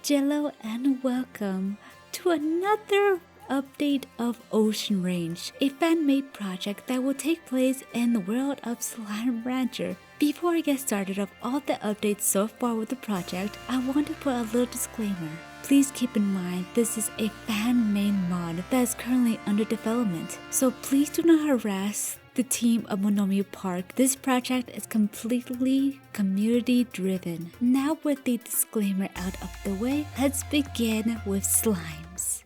Jello and welcome to another update of Ocean Range, a fan-made project that will take place in the world of Slime Rancher. Before I get started of all the updates so far with the project, I want to put a little disclaimer. Please keep in mind this is a fan-made mod that is currently under development, so please do not harass the team of Monomi Park. This project is completely community driven. Now with the disclaimer out of the way, let's begin with slimes.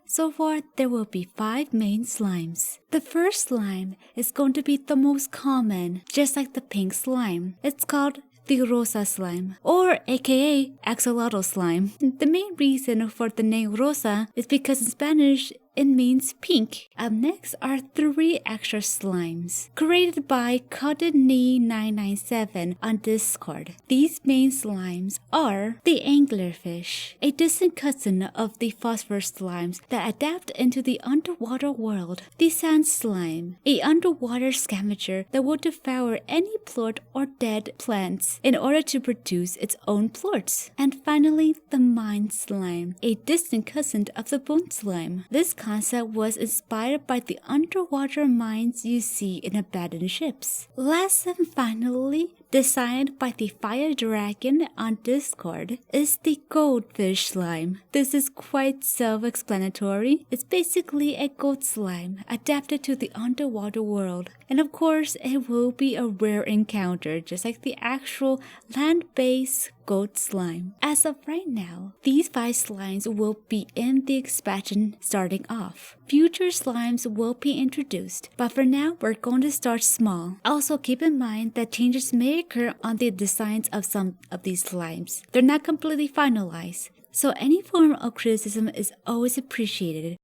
So far, there will be 5 main slimes. The first slime is going to be the most common, just like the pink slime. It's called the Rosa slime, or aka axolotl slime. The main reason for the name Rosa is because in Spanish, it means pink. Up next are 3 extra slimes, created by Cotton997 on Discord. These main slimes are the anglerfish, a distant cousin of the phosphorus slimes that adapt into the underwater world. The sand slime, a underwater scavenger that will devour any plort or dead plants in order to produce its own plorts. And finally, the mine slime, a distant cousin of the bone slime. This concept was inspired by the underwater mines you see in abandoned ships. Last and finally, designed by the Fire Dragon on Discord, is the goldfish slime. This is quite self-explanatory. It's basically a gold slime adapted to the underwater world. And of course, it will be a rare encounter, just like the actual land-based gold slime. As of right now, these 5 slimes will be in the expansion starting off. Future slimes will be introduced, but for now, we're going to start small. Also, keep in mind that changes may occur on the designs of some of these slimes. They're not completely finalized, so any form of criticism is always appreciated.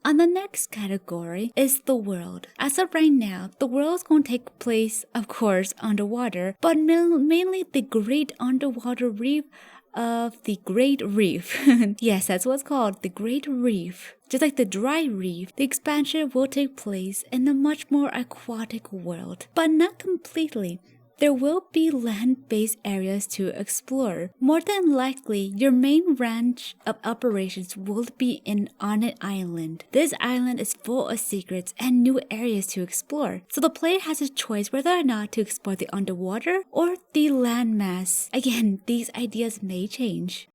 On the next category is the world. As of right now, the world is going to take place, of course, underwater, but mainly the great underwater reef of the Great Reef. Yes, that's what it's called, the Great Reef. Just like the dry reef, the expansion will take place in a much more aquatic world, but not completely. There will be land-based areas to explore. More than likely, your main range of operations will be on an island. This island is full of secrets and new areas to explore. So the player has a choice whether or not to explore the underwater or the landmass. Again, these ideas may change.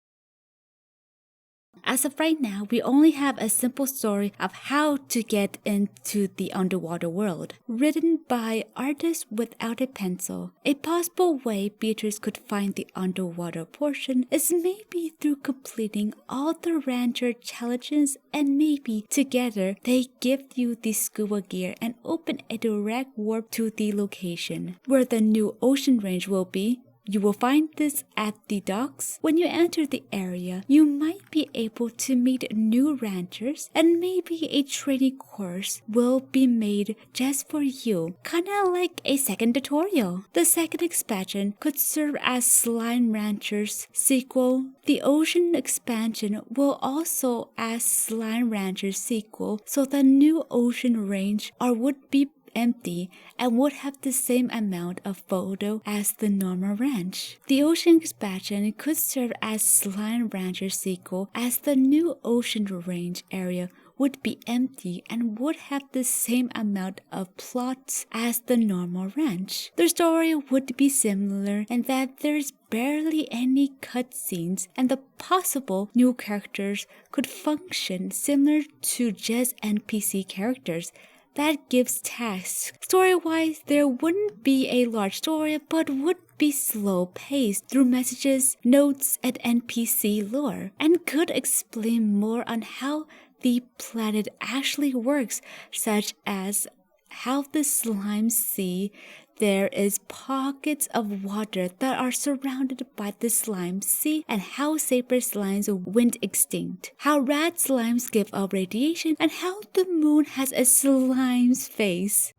As of right now, we only have a simple story of how to get into the underwater world, written by artists without a pencil. A possible way Beatrice could find the underwater portion is maybe through completing all the Rancher challenges, and maybe together they give you the scuba gear and open a direct warp to the location where the new ocean range will be. You will find this at the docks. When you enter the area, you might be able to meet new ranchers, and maybe a training course will be made just for you, kinda like a second tutorial. The second expansion could serve as Slime Rancher's sequel. The Ocean expansion will also as Slime Rancher's sequel, so the new Ocean Range would be empty and would have the same amount of photo as the normal ranch. The Ocean expansion could serve as Slime Rancher sequel, as the new Ocean Range area would be empty and would have the same amount of plots as the normal ranch. The story would be similar in that there's barely any cutscenes, and the possible new characters could function similar to just NPC characters. That gives tasks. Story-wise, there wouldn't be a large story, but would be slow-paced through messages, notes, and NPC lore, and could explain more on how the planet actually works, such as how the slimes see there is pockets of water that are surrounded by the slime sea, and how saber slimes went extinct, how rat slimes give off radiation, and how the moon has a slime's face.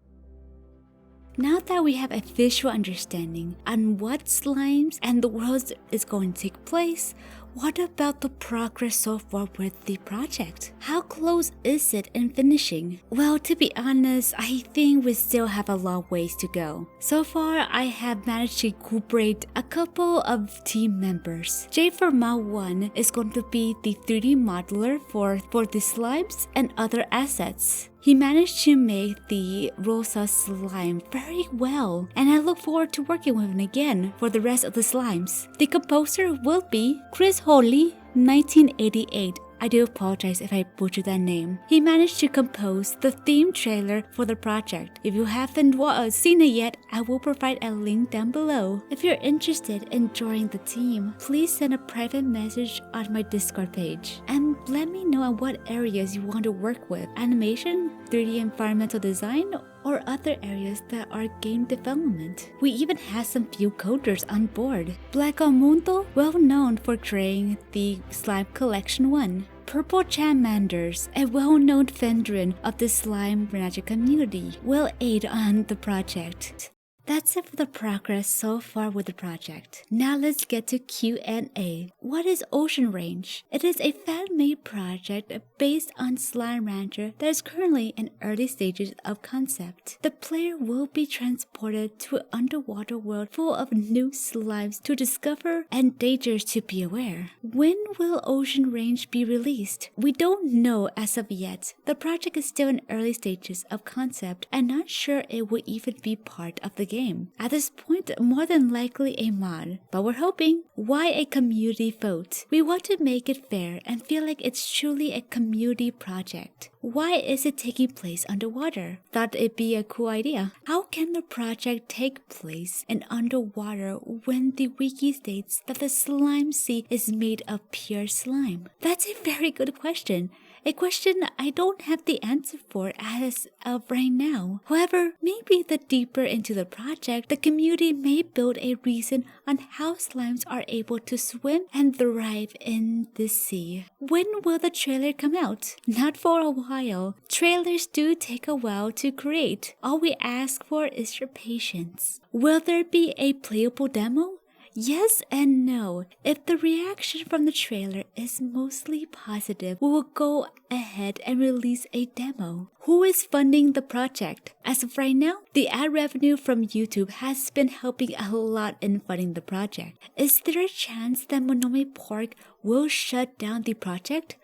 Now that we have a visual understanding on what slimes and the world is going to take place, What about the progress so far with the project? How close is it in finishing? Well, to be honest, I think we still have a long ways to go. So far, I have managed to incorporate a couple of team members. Jay for Mod 1 is going to be the 3D modeler for the slimes and other assets. He managed to make the Rosa slime very well, and I look forward to working with him again for the rest of the slimes. The composer will be Chris Holy, 1988. I do apologize if I butchered that name. He managed to compose the theme trailer for the project. If you haven't seen it yet, I will provide a link down below. If you're interested in joining the team, please send a private message on my Discord page and let me know on what areas you want to work with: animation, 3D environmental design, or other areas that are game development. We even have some few coders on board. Black Mundo, well known for creating the Slime Collection 1. Purple Charmanders, a well-known veteran of the Slime Magic community, will aid on the project. That's it for the progress so far with the project. Now let's get to Q&A. What is Ocean Range? It is a fan-made project based on Slime Rancher that is currently in early stages of concept. The player will be transported to an underwater world full of new slimes to discover and dangers to be aware. When will Ocean Range be released? We don't know as of yet. The project is still in early stages of concept and not sure it will even be part of the game. At this point, more than likely a mod, but we're hoping. Why a community vote? We want to make it fair and feel like it's truly a community project. Why is it taking place underwater? Thought it'd be a cool idea. How can the project take place in underwater when the wiki states that the slime sea is made of pure slime? That's a very good question. A question I don't have the answer for as of right now. However, maybe the deeper into the project, the community may build a reason on how slimes are able to swim and thrive in the sea. When will the trailer come out? Not for a while. Trailers do take a while to create. All we ask for is your patience. Will there be a playable demo? Yes and no. If the reaction from the trailer is mostly positive, we will go ahead and release a demo. Who is funding the project? As of right now, the ad revenue from YouTube has been helping a lot in funding the project. Is there a chance that Monomi Park will shut down the project?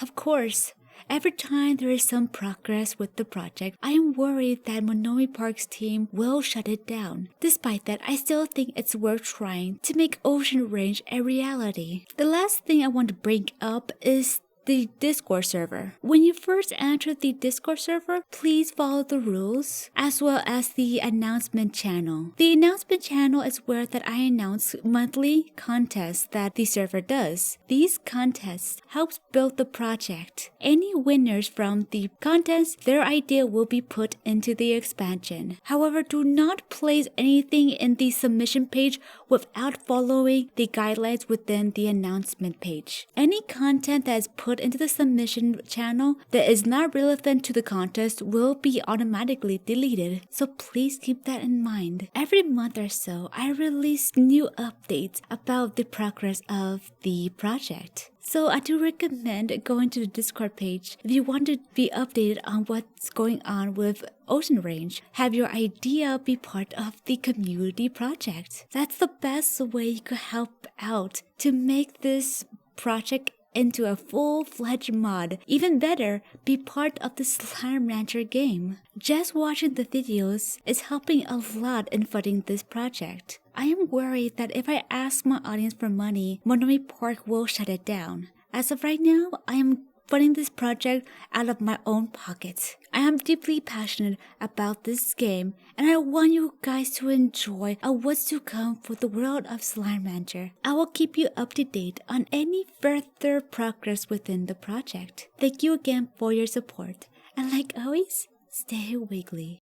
Of course. Every time there is some progress with the project, I am worried that Monomi Park's team will shut it down. Despite that, I still think it's worth trying to make Ocean Range a reality. The last thing I want to bring up is the Discord server. When you first enter the Discord server, please follow the rules as well as the announcement channel. The announcement channel is where that I announce monthly contests that the server does. These contests helps build the project. Any winners from the contest, their idea will be put into the expansion. However, do not place anything in the submission page without following the guidelines within the announcement page. Any content that is put into the submission channel that is not relevant to the contest will be automatically deleted, so please keep that in mind. Every month or so, I release new updates about the progress of the project. So I do recommend going to the Discord page if you want to be updated on what's going on with Ocean Range. Have your idea be part of the community project. That's the best way you could help out to make this project into a full-fledged mod. Even better, be part of the Slime Rancher game. Just watching the videos is helping a lot in funding this project. I am worried that if I ask my audience for money, Monomi Park will shut it down. As of right now, I am funding this project out of my own pocket. I am deeply passionate about this game, and I want you guys to enjoy what's to come for the world of Slime Rancher. I will keep you up to date on any further progress within the project. Thank you again for your support, and like always, stay wiggly.